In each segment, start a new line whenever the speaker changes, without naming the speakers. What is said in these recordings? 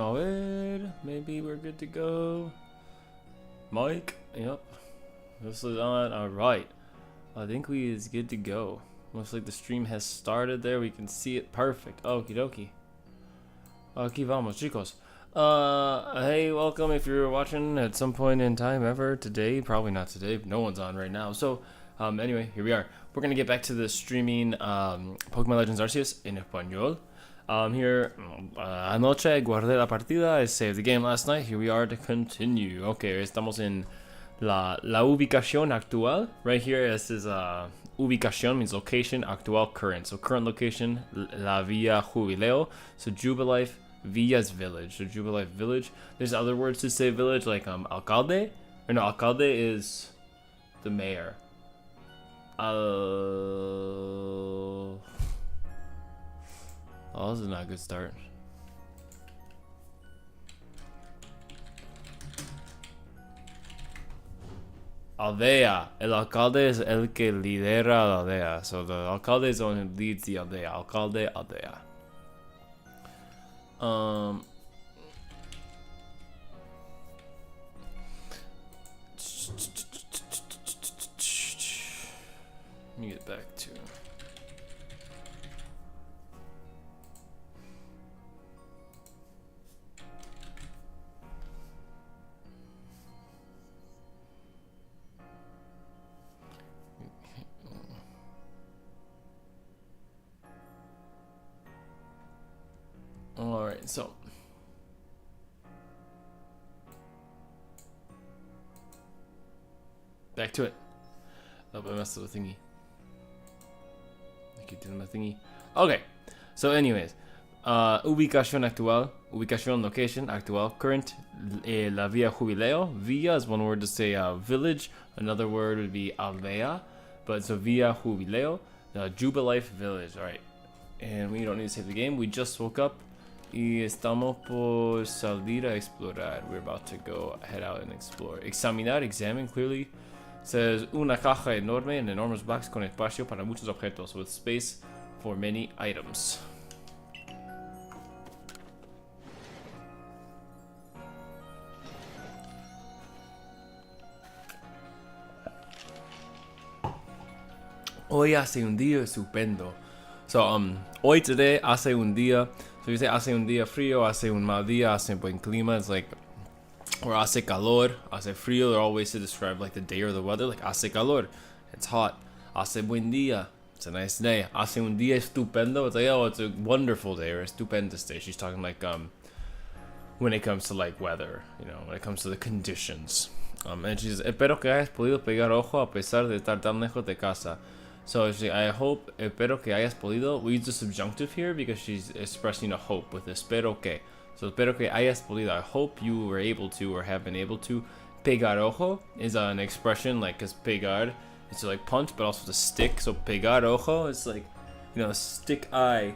a ver. Maybe we're good to go. Mike, yep. This is on. Alright. I think we is good to go. Looks like the stream has started there. We can see it. Perfect. Okie dokie. Aquí vamos, chicos. Hey, welcome if you're watching at some point in time ever. Today, probably not today. No one's on right now. So, anyway, here we are. We're gonna get back to the streaming Pokemon Legends Arceus in español. Here, anoche guardé la partida. I saved the game last night. Here we are to continue. Okay, estamos en la ubicación actual. Right here, this is ubicación means location, actual, current. So current location, La Villa Jubileo. So Jubilife, Villa's village. So Jubilife village. There's other words to say village, like alcalde. Or no, alcalde is the mayor. Oh, this is not a good start. Aldea. El alcalde es el que lidera la aldea. So the alcalde is the one who leads the aldea. Alcalde, aldea. Let me get back to. Alright, so back to it. Oh, but I messed with the thingy. I keep doing my thingy. Okay, so anyways, ubicación actual, ubicación location actual, current, la Villa Jubileo. Villa is one word to say village. Another word would be aldea, but so Villa Jubileo, Jubilife village. All right, and we don't need to save the game. We just woke up. Y estamos por salir a explorar. We're about to go head out and explore. Examinar, examine, clearly says una caja enorme, an enormous box con espacio para muchos objetos, with space for many items. Hoy hace un día estupendo. So, hoy today hace un día. So you say hace un día frío, hace un mal día, hace buen clima. It's like, or hace calor, hace frío. They're all ways to describe like the day or the weather. Like hace calor, it's hot. Hace buen día, it's a nice day. Hace un día estupendo, it's like, oh, it's a wonderful day or a stupendous day. She's talking like when it comes to like weather, you know, when it comes to the conditions. And she says, espero que hayas podido pegar ojo a pesar de estar tan lejos de casa. So I hope, espero que hayas podido. We use the subjunctive here because she's expressing a hope with espero que. So espero que hayas podido. I hope you were able to or have been able to. Pegar ojo is an expression like, because pegar is to like punch, but also to stick. So pegar ojo is like, you know, stick eye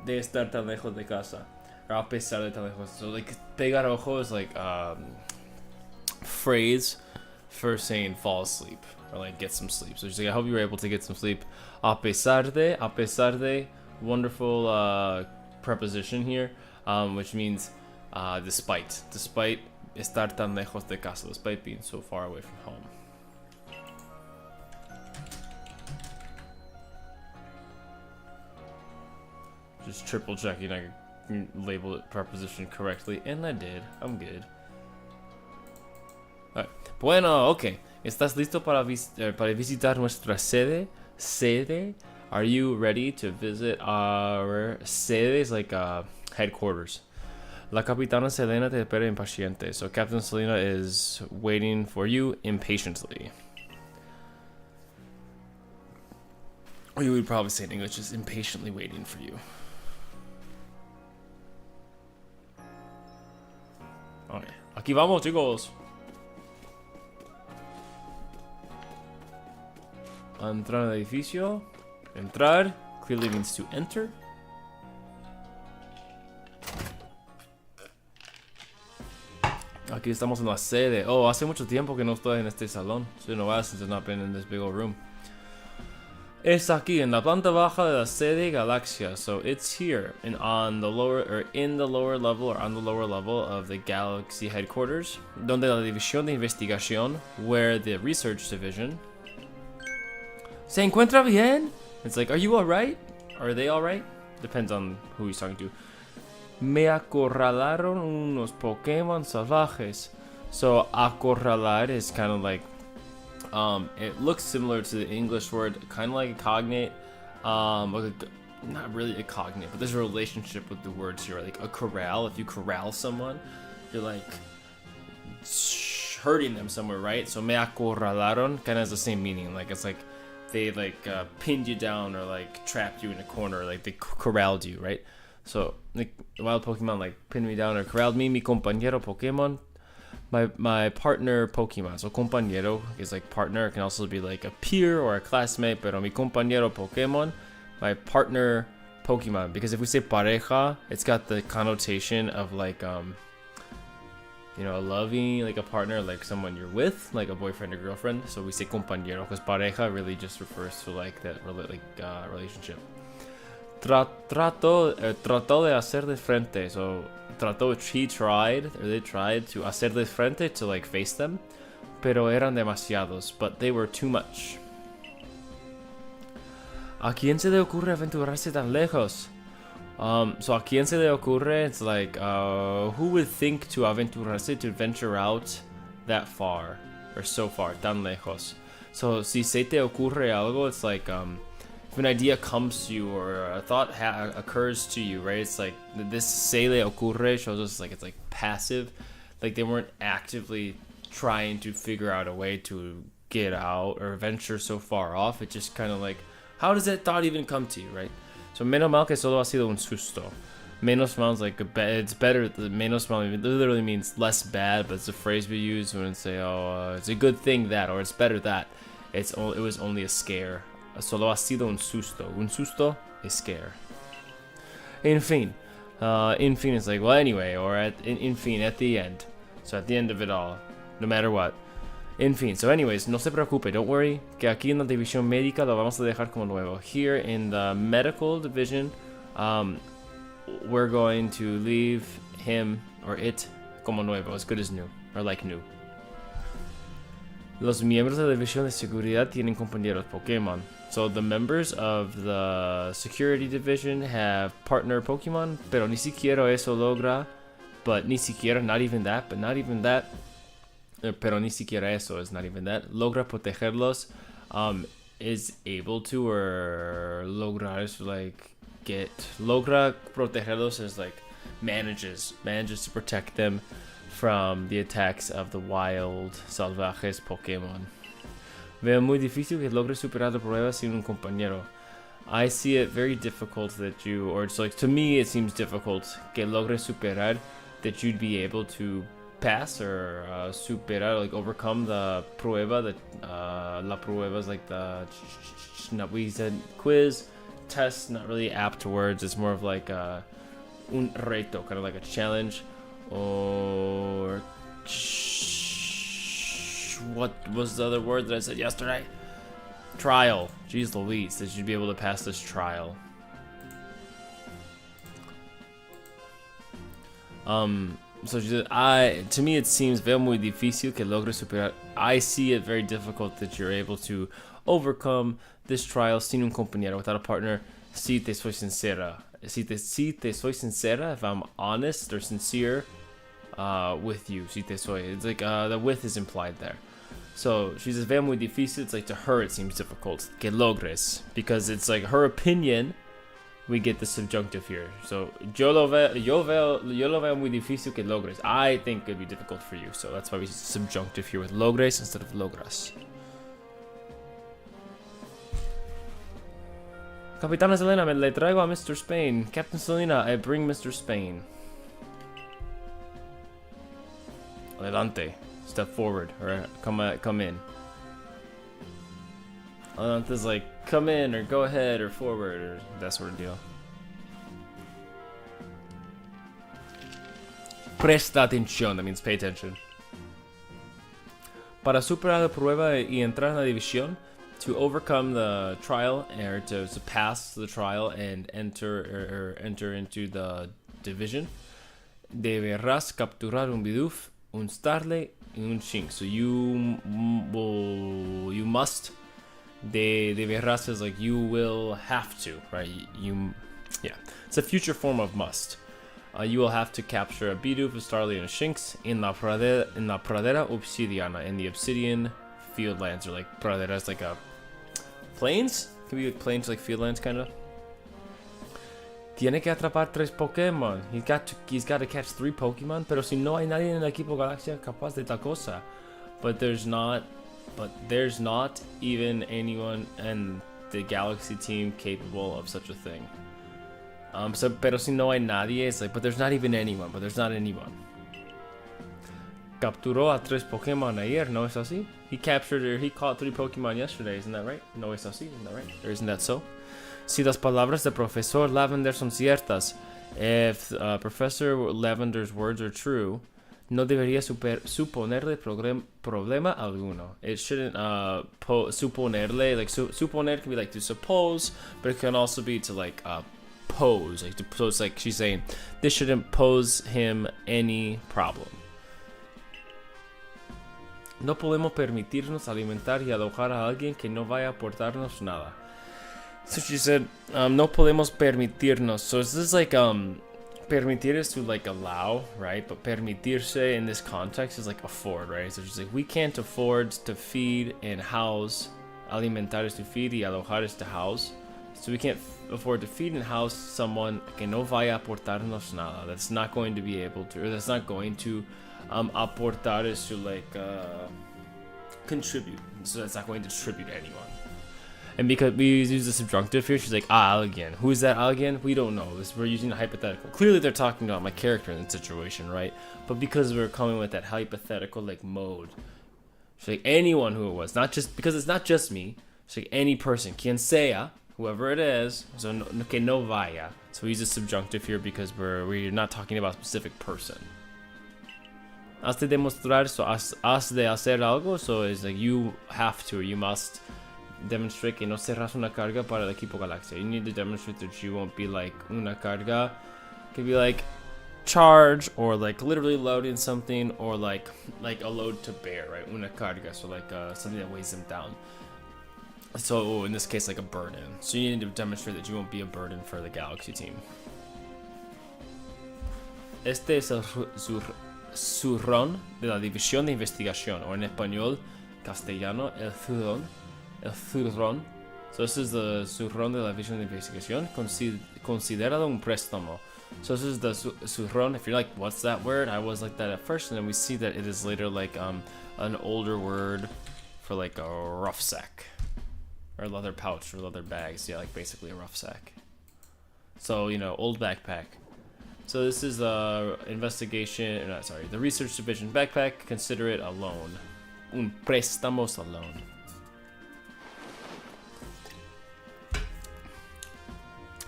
de estar tan lejos de casa. Or a pesar de tan lejos. So like pegar ojo is like phrase for saying fall asleep. Or like get some sleep. So she's like, I hope you were able to get some sleep. A pesar de, wonderful preposition here, which means despite estar tan lejos de casa, despite being so far away from home. Just triple checking I can label it preposition correctly, and I did. I'm good. Alright. Bueno, okay. ¿Estás listo para visitar nuestra sede? Sede? Are you ready to visit our sede? Is like headquarters. La Capitana Selena te espera impaciente. So Captain Selena is waiting for you impatiently. Or you would probably say in English, is impatiently waiting for you. Okay. Aquí vamos, chicos. Entrar al edificio. Entrar clearly means to enter. Aquí estamos en la sede. Oh, hace mucho tiempo que no estoy en este salón. It's been a while since I've not been in this big old room. Es aquí en la planta baja de la sede Galaxia, so it's here and on the lower or in the lower level or on the lower level of the Galaxy headquarters, donde la división de investigación, where the research division. ¿Se encuentra bien? It's like, are you alright? Are they alright? Depends on who he's talking to. Me acorralaron unos Pokémon salvajes. So acorralar is kind of like, it looks similar to the English word, kind of like a cognate, not really a cognate, but there's a relationship with the words here, like a corral. If you corral someone, you're like hurting them somewhere, right? So me acorralaron kind of has the same meaning, like it's like they like pinned you down or like trapped you in a corner, like they corralled you, right? So like wild Pokemon like pinned me down or corralled me. Mi compañero Pokemon. My partner Pokemon. So compañero is like partner. It can also be like a peer or a classmate. Pero mi compañero Pokemon, my partner Pokemon. Because if we say pareja, it's got the connotation of like you know, a loving, like a partner, like someone you're with, like a boyfriend or girlfriend. So we say compañero because pareja really just refers to like that relationship. Trató de hacer de frente. So they tried to hacer de frente, to like face them, pero eran demasiados, but they were too much. ¿A quién se le ocurre aventurarse tan lejos? So a quién se le ocurre, it's like, who would think to aventurarse, to venture out that far, or so far, tan lejos. So si se te ocurre algo, it's like, if an idea comes to you or a thought occurs to you, right? It's like this se le ocurre shows us like it's like passive, like they weren't actively trying to figure out a way to get out or venture so far off. It just kind of like, how does that thought even come to you, right? So menos mal que solo ha sido un susto. Menos mal is like it's better. Menos mal literally means less bad, but it's a phrase we use when we say, oh, it's a good thing that, or it's better that. It was only a scare. Solo ha sido un susto. Un susto is scare. En fin. In fin is like, well, anyway, or in fin, at the end. So at the end of it all, no matter what. En fin, so anyways, no se preocupe, don't worry, que aquí en la división médica lo vamos a dejar como nuevo. Here in the medical division, we're going to leave him or it como nuevo, as good as new, or like new. Los miembros de la división de seguridad tienen compañeros Pokémon. So the members of the security division have partner Pokemon, pero ni siquiera eso logra, but ni siquiera, not even that, but not even that, pero ni siquiera eso is not even that, logra protegerlos, is able to, or lograr is like get, logra protegerlos is like manages to protect them from the attacks of the wild salvajes Pokemon. Veo muy difícil que logres superar la prueba sin un compañero. I see it very difficult that you, or it's like, to me it seems difficult que logres superar, that you'd be able to pass or superar, like overcome the prueba, la prueba is like the, we said quiz, test, not really apt words, it's more of like un reto, kind of like a challenge, or what was the other word that I said yesterday? Trial. Jeez Louise, that you'd be able to pass this trial. So she said, to me it seems veo muy difícil que logres superar. I see it very difficult that you're able to overcome this trial sin un compañero, without a partner. Si te soy sincera. Si te soy sincera, if I'm honest or sincere with you. Si te soy. It's like the with is implied there. So she says veo muy difícil. It's like to her it seems difficult. Que logres. Because it's like her opinion. We get the subjunctive here. So yo lo veo muy difícil que logres. I think it'd be difficult for you. So that's why we use subjunctive here with logres instead of logras. Capitana Selena, me le traigo a Mr. Spain. Captain Selena, I bring Mr. Spain. Adelante. Step forward, or come in. Adelante's like, come in, or go ahead, or forward, or that sort of deal. Presta atención, that means pay attention. Para superar la prueba y entrar en la división, to overcome the trial, or to pass the trial and enter into the division, deberás capturar un Bidoof, un Starly, y un Shinx. So you must. Deberás is like you will have to, right? Yeah, it's a future form of must. You will have to capture a Bidoof, a Starly, and a Shinx in la pradera obsidiana, in the obsidian field lands, or like pradera is like a plains. Could be like plains, like field lands, kind of. Tiene que atrapar 3 Pokémon. He's got to catch 3 Pokémon. Pero si no hay nadie en el equipo Galaxia capaz de tal cosa. But there's not even anyone in the Galaxy team capable of such a thing. Pero si no hay nadie, it's like, but there's not even anyone. But there's not anyone. Capturó a 3 Pokémon ayer, ¿no es así? He caught 3 Pokémon yesterday, isn't that right? No es así, isn't that right? Or isn't that so? Si las palabras de Profesor Lavender son ciertas, if Professor Lavender's words are true, no debería suponerle problema alguno. It shouldn't suponerle, like suponer can be like to suppose, but it can also be to like pose. Like so it's like she's saying this shouldn't pose him any problem. No podemos permitirnos alimentar y alojar a alguien que no vaya a aportarnos nada. So she said, no podemos permitirnos. So this is like, permitir is to like allow, right? But permitirse in this context is like afford, right? So she's like, we can't afford to feed and house. Alimentar is to feed y alojar is to house. So we can't afford to feed and house someone que no vaya a aportarnos nada. That's not going to be able to, or that's not going to aportar is to like contribute. So that's not going to contribute to anyone. And because we use the subjunctive here, she's like, again. Who is that again? We don't know. We're using a hypothetical. Clearly they're talking about my character in the situation, right? But because we're coming with that hypothetical like mode, she's like, anyone who it was. Not just, because it's not just me. She's like, any person. Quien sea, whoever it is. So que no vaya. So we use the subjunctive here because we're not talking about a specific person. Has de demostrar, so has de hacer algo. So it's like you have to, or you must demonstrate que no serás una carga para el equipo Galaxia. You need to demonstrate that you won't be like una carga. It could be like charge, or like literally loading something, or like a load to bear, right? Una carga, so like something that weighs them down. So in this case, like a burden. So you need to demonstrate that you won't be a burden for the Galaxy team. Este es el zurrón de la división de investigación, o en español castellano, el zurrón. So this is the zurrón de la división de investigación, considerado un préstamo. So this is the zurrón. If you're like, what's that word? I was like that at first, and then we see that it is later like an older word for like a rough sack, or leather pouch, or leather bags. Yeah, like basically a rough sack. So, you know, old backpack. So this is the the research division backpack. Consider it a loan. Un préstamos a loan.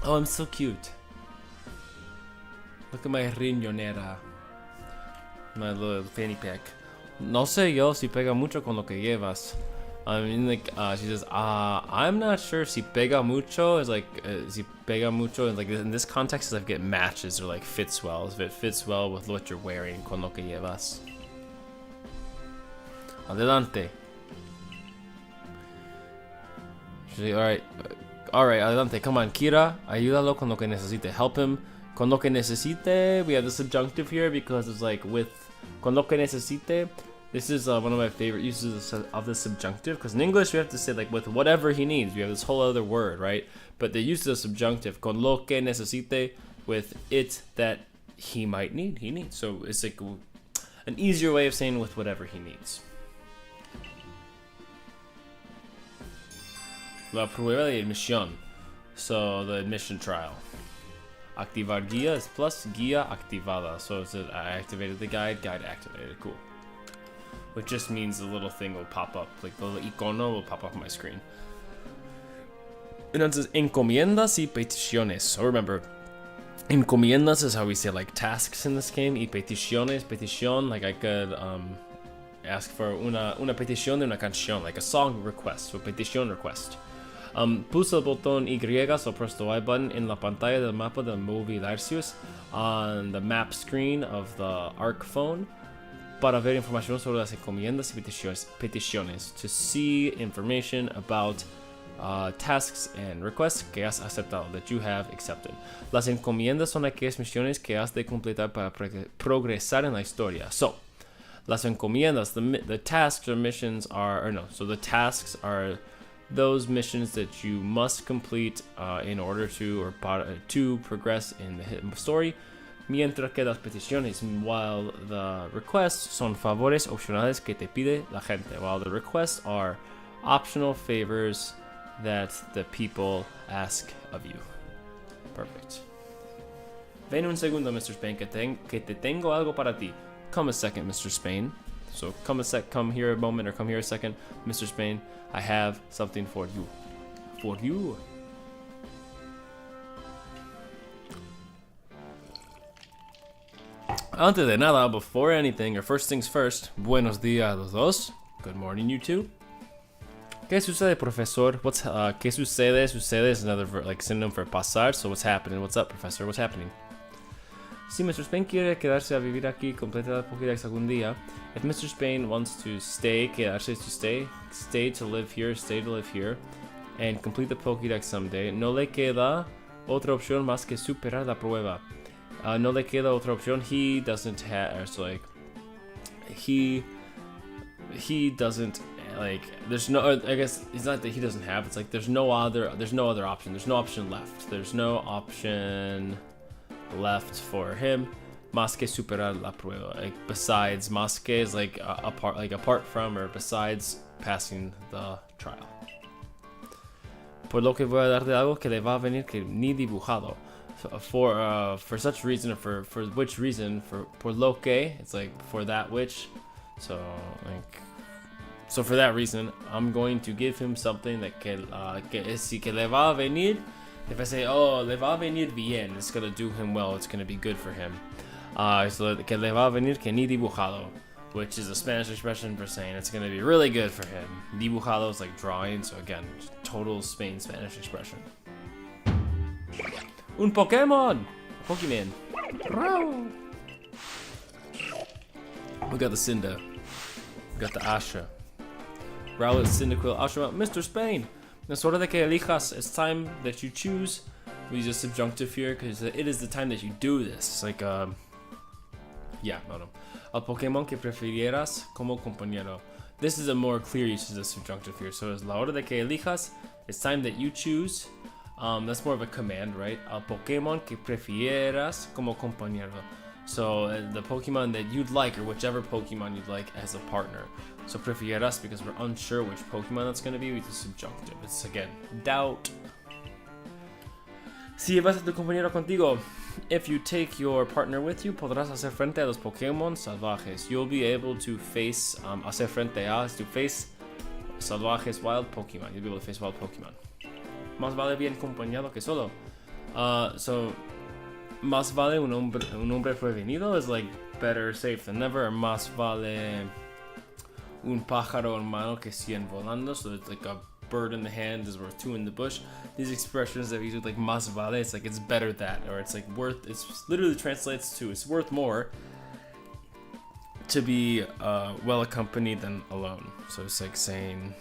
Oh, I'm so cute. Look at my riñonera. My little fanny pack. No sé yo si pega mucho con lo que llevas. I mean, like, she says, I'm not sure si pega mucho is like, si pega mucho, like, in this context, is like it matches or like fits well. If it fits well with what you're wearing, con lo que llevas. Adelante. She's like, alright, adelante, come on, Kira, ayúdalo con lo que necesite. Help him con lo que necesite. We have the subjunctive here because it's like with con lo que necesite. This is one of my favorite uses of the subjunctive, because in English we have to say like with whatever he needs. We have this whole other word, right? But they use the subjunctive con lo que necesite with it that he might need. He needs. So it's like an easier way of saying with whatever he needs. La prueba de admisión. So the admission trial. Activar guía is plus guía activada. So it's I activated the guide activated. Cool. Which just means the little thing will pop up, like the little icono will pop up on my screen. And then it says encomiendas y peticiones. So remember, encomiendas is how we say like tasks in this game. Y peticiones, petición, like I could ask for una petición de una canción, like a song request, so petición request. Pulsa el botón Y o press the Y button in la pantalla del mapa del móvil Arceus on the map screen of the Arc phone para ver información sobre las encomiendas y peticiones, to see information about tasks and requests que has aceptado, that you have accepted. Las encomiendas son aquellas misiones que has de completar para progresar en la historia. So, las encomiendas, the tasks or missions are, the tasks are those missions that you must complete in order to progress in the story, mientras que las peticiones, while the requests son favores opcionales que te pide la gente, while the requests are optional favors that the people ask of you. Perfect. Ven un segundo, Mr. Spain, que te tengo algo para ti. Come a second, Mr. Spain. So come here a moment, or come here a second, Mr. Spain. I have something for you. For you. Antes de nada, before anything, or first things first, buenos días a los dos. Good morning, you two. ¿Qué sucede, profesor? ¿Qué sucede? Sucede is another synonym for pasar. So what's happening? What's up, professor? What's happening? Si Mr. Spain quiere quedarse a vivir aquí, completar la Pokédex algún día. If Mr. Spain wants to stay, quedarse to stay to live here, and complete the Pokédex someday, no le queda otra opción más que superar la prueba. No le queda otra opción. He doesn't there's no, I guess it's not that he doesn't have, it's like there's no other option. There's no option left. There's no option left for him más que superar la prueba. Like besides, más que is like apart from or besides passing the trial. Por lo que voy a darte algo que le va a venir que ni dibujado. For such reason, or for which reason, por lo que, it's like for that which. So for that reason, I'm going to give him something that que le va a venir. If I say, oh, le va a venir bien, it's gonna do him well, it's gonna be good for him. So que le va a venir que ni dibujado, which is a Spanish expression for saying it's gonna be really good for him. Dibujado is like drawing, so again, total Spanish expression. Un Pokemon! Pokemon. We got the Cinda. We got the Asha. Rowlet, Cyndaquil, Ashura, Mr. Spain. Es hora de que elijas. It's time that you choose. We use a subjunctive here because it is the time that you do this. It's like, Al Pokémon que prefirieras como compañero. This is a more clear use of the subjunctive here. So it's la hora de que elijas. It's time that you choose. That's more of a command, right? Al Pokémon que prefieras como compañero. So the Pokemon that you'd like, or whichever Pokemon you'd like as a partner. So prefieras, because we're unsure which Pokemon that's going to be, we use subjunctive. It's again, doubt. Si llevas a tu compañero contigo, if you take your partner with you, podrás hacer frente a los Pokémon salvajes. You'll be able to face, hacer frente a, to face salvajes wild Pokemon. You'll be able to face wild Pokemon. Más vale bien acompañado que solo. So, más vale un hombre prevenido is like better safe than never, or más vale un pájaro en mano que 100 volando. So it's like a bird in the hand is worth 2 in the bush. These expressions that we use like más vale, it's like it's better that, or it's like worth, it's literally translates to it's worth more to be well accompanied than alone. So it's like saying,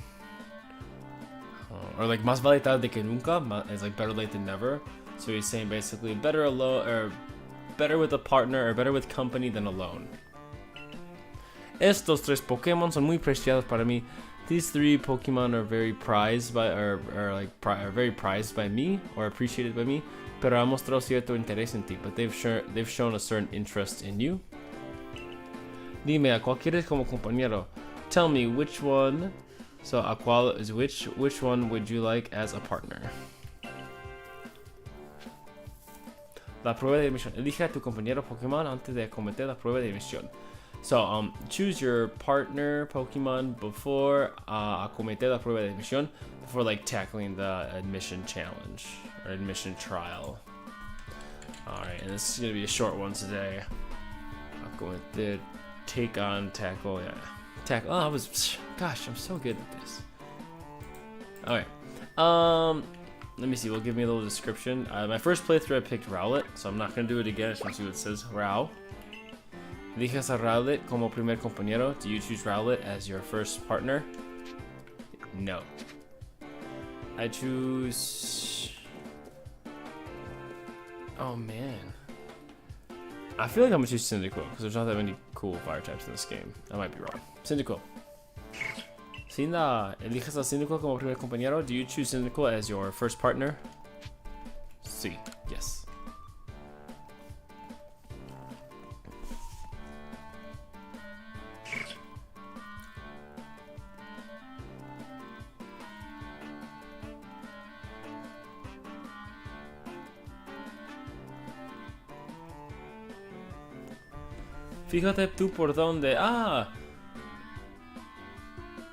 or like más vale tarde que nunca is like better late than never. So he's saying basically better alone, or better with a partner, or better with company than alone. Estos tres Pokémon son muy preciados para mí. These 3 Pokemon are very prized by, are very prized by me, or appreciated by me. Pero han mostrado cierto interés en ti, but they've shown a certain interest in you. Dime, ¿a cuál quieres como compañero? Tell me which one. So, ¿a cuál is which one would you like as a partner? La prueba de emisión. Elige a tu compañero Pokémon antes de acometer la prueba de emisión. So, choose your partner Pokemon before acometer la prueba de emisión, before like tackling the admission challenge or admission trial. Alright, and this is gonna be a short one today. Acometer, take on, tackle, yeah. Attack. Oh, I was. Gosh, I'm so good at this. Alright. Let me see. We'll give me a little description. My first playthrough, I picked Rowlet, so I'm not gonna do it again. I just want to see what it says. Row. Elijas a Rowlet como primer compañero. Do you choose Rowlet as your first partner? No. I choose. Oh man. I feel like I'm gonna choose Cyndaquil because there's not that many cool fire types in this game. I might be wrong. Cyndaquil. Cinda, elijas a Cyndaquil como primer compañero. Do you choose Cyndaquil as your first partner? Sí. Yes. Fíjate tú por dónde. Ah!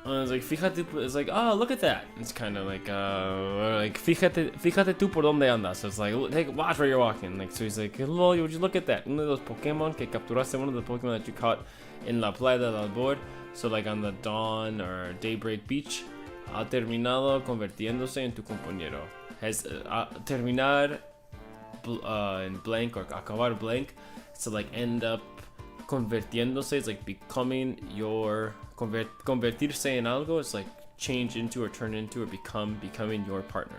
It's like, fíjate, it's like, oh, look at that. It's kind of like fíjate tú por dónde andas. So it's like, hey, watch where you're walking. Like, so he's like, lol, would you look at that? Uno de los Pokemon que capturaste, one of the Pokemon that you caught in la playa del Albor. So like on the dawn or daybreak beach, ha terminado convirtiéndose en tu compañero. Has terminar in blank or acabar blank. So like end up convirtiéndose is like becoming your convertirse en algo is like change into or turn into or becoming your partner.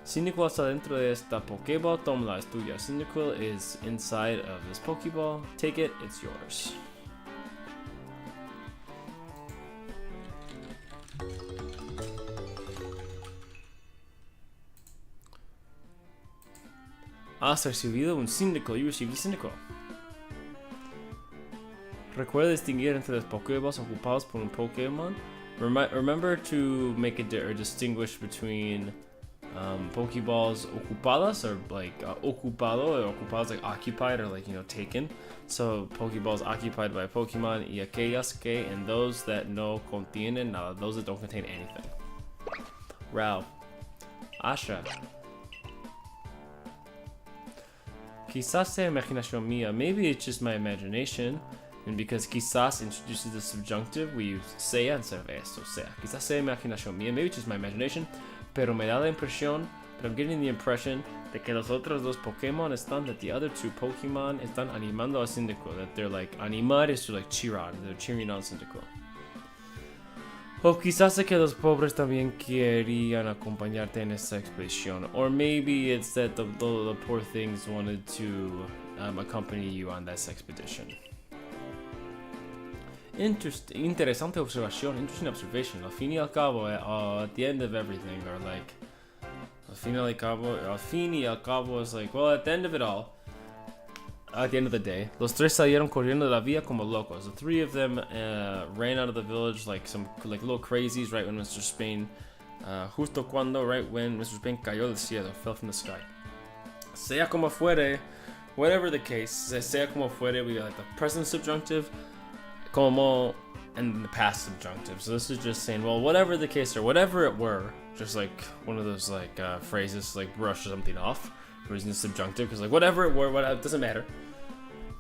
Cyndaquil está dentro de esta Pokéball, tómala, es tuya. Cyndaquil is inside of this Pokéball. Take it, it's yours. Has recibido un Cyndaquil. You received a Cyndaquil. Recuerda distinguir entre los Pokéballs ocupados por un Pokémon. Remember to make or distinguish between Pokeballs ocupadas or like ocupado or ocupados like occupied or like, you know, taken. So Pokeballs occupied by Pokemon y aquellas que and those that no contienen nada, those that don't contain anything. Rao. Asha. Quizás sea imaginación mía. Maybe it's just my imagination. And because quizás introduces the subjunctive, we use sea instead of esto, sea. Quizás sea imaginación mía. Maybe it's just my imagination. Pero me da la impresión, but I'm getting the impression de que los otros dos Pokémon that the other two Pokemon están animando a Cyndaquil. That they're like, animar is to like cheer on. They're cheering on Cyndaquil. O quizás es que los pobres también querían acompañarte en esta expedición. Or maybe it's that the poor things wanted to accompany you on this expedition. Interesante observación, interesting observation. Al fin y al cabo, at the end of everything, or like, al fin y al cabo is like, well, at the end of it all, at the end of the day, los tres salieron corriendo de la vía como locos. The three of them ran out of the village like some like little crazies right when Mr. Spain, justo cuando, right when Mr. Spain cayó del cielo, fell from the sky. Sea como fuere, whatever the case, sea como fuere, we got like the present subjunctive, como, and the past subjunctive. So this is just saying, well, whatever the case or whatever it were, just like one of those like phrases like brush something off. We're using the subjunctive because like whatever it were, it doesn't matter.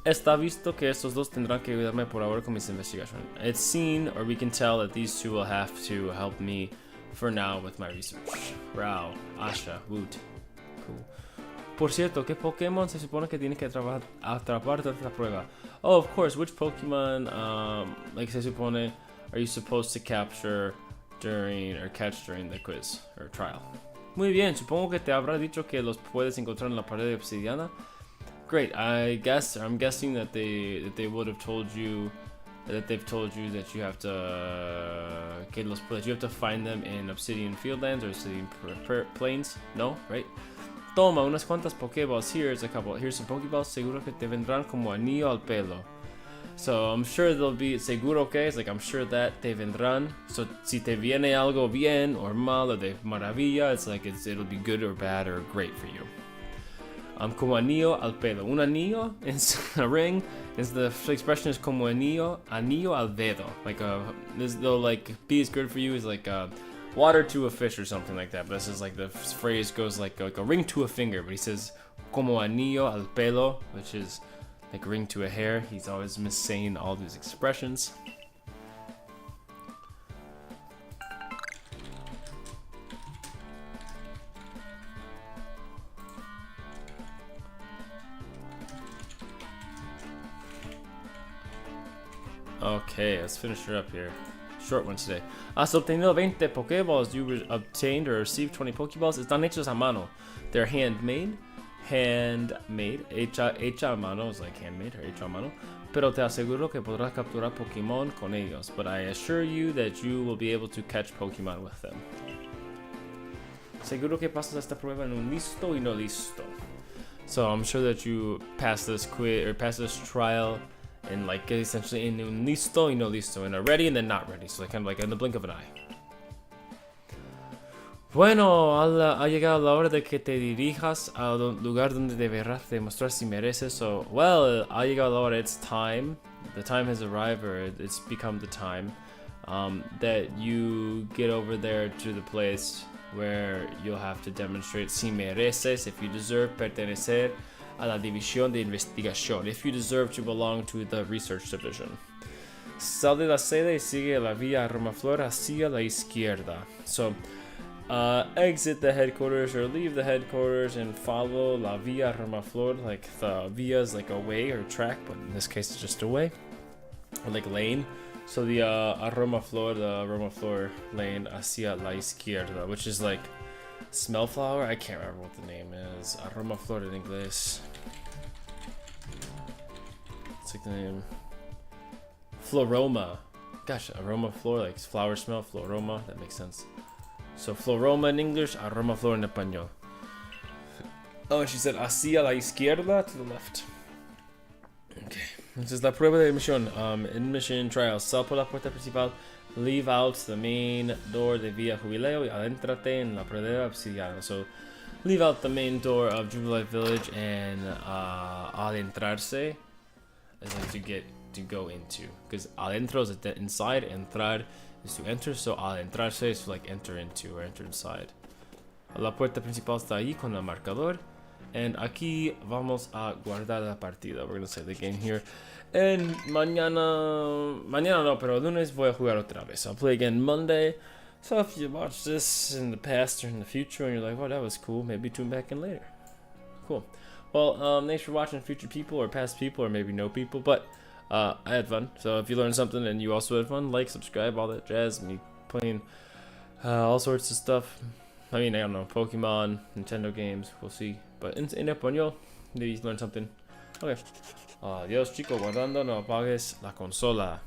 Está visto que estos dos tendrán que ayudarme por ahora con mis investigaciones. It's seen, or we can tell that these two will have to help me for now with my research. Rao, Asha, Woot. Cool. Por cierto, ¿qué Pokémon se supone que tiene que atrapar durante la prueba? Oh, of course, which Pokemon, like se supone, are you supposed to capture catch during the quiz or trial? Muy bien, supongo que te habrá dicho que los puedes encontrar en la pared de obsidiana. Great, I'm guessing that they would have told you that that you have to find them in Obsidian Fieldlands or Obsidian Plains. No, right? Toma unas cuantas Pokeballs. Here's some Pokeballs. Seguro que te vendrán como anillo al pelo. So I'm sure they'll be seguro que. It's like I'm sure that te vendrán. So si te viene algo bien or mal or de maravilla, it's like it'll be good or bad or great for you. Como anillo al pelo. Un anillo is a ring. The expression is como anillo al dedo. Like this though like be is good for you is like water to a fish or something like that. But this is like the phrase goes like a ring to a finger. But he says como anillo al pelo, which is like ring to a hair. He's always missaying all these expressions. Okay, let's finish her up here. Short one today. Has obtenido 20 Pokeballs. You obtained or received 20 Pokeballs. Están hechos a mano. They're handmade. Handmade. Hecha a mano is like handmade or hecha a mano. Pero te aseguro que podrás capturar Pokémon con ellos. But I assure you that you will be able to catch Pokémon with them. Seguro que pasas esta prueba en un listo y no listo. So I'm sure that you pass this quiz or pass this trial. And like essentially in un listo y no listo, in a ready and then not ready, so like kind of like in the blink of an eye. Bueno, ha llegado la hora de que te dirijas al lugar donde deberás demostrar si mereces. So, well, ha llegado la hora. It's time. The time has arrived, or it's become the time that you get over there to the place where you'll have to demonstrate si mereces, if you deserve pertenecer a la división de investigación, if you deserve to belong to the research division. Sal de la sede y sigue la vía Romaflor hacia la izquierda. So, exit the headquarters or leave the headquarters and follow la vía Romaflor. Like the via is like a way or track, but in this case it's just a way, or like lane. So the Romaflor lane hacia la izquierda, which is like Smellflower? I can't remember what the name is. Aroma Flor in English. It's like the name. Floroma. Gosh, Aroma Flor, like flower smell, Floroma. That makes sense. So Floroma in English, Aroma Flor in Español. Oh, and she said hacia la izquierda, to the left. Okay. This is la prueba de admisión. Admission trial. Sal por la puerta principal. Leave out the main door de Villa Jubileo y adéntrate en la pradera obsidiana. So, leave out the main door of Jubilee Village and adentrarse is like to go into. Because adentro is inside, entrar is to enter, so adentrarse is to like enter into or enter inside. La puerta principal está ahí con el marcador. And aquí vamos a guardar la partida. We're gonna say the game here. And mañana no, pero lunes voy a jugar otra vez. I'll play again Monday. So if you watch this in the past or in the future and you're like, oh, that was cool, maybe tune back in later. Cool. Well, thanks for watching, future people or past people or maybe no people. But I had fun. So if you learned something and you also had fun, like, subscribe, all that jazz. Me playing all sorts of stuff. I mean, I don't know, Pokemon, Nintendo games, we'll see. But in español, maybe you learn something. Okay. Adiós, chicos, guardando, no apagues la consola.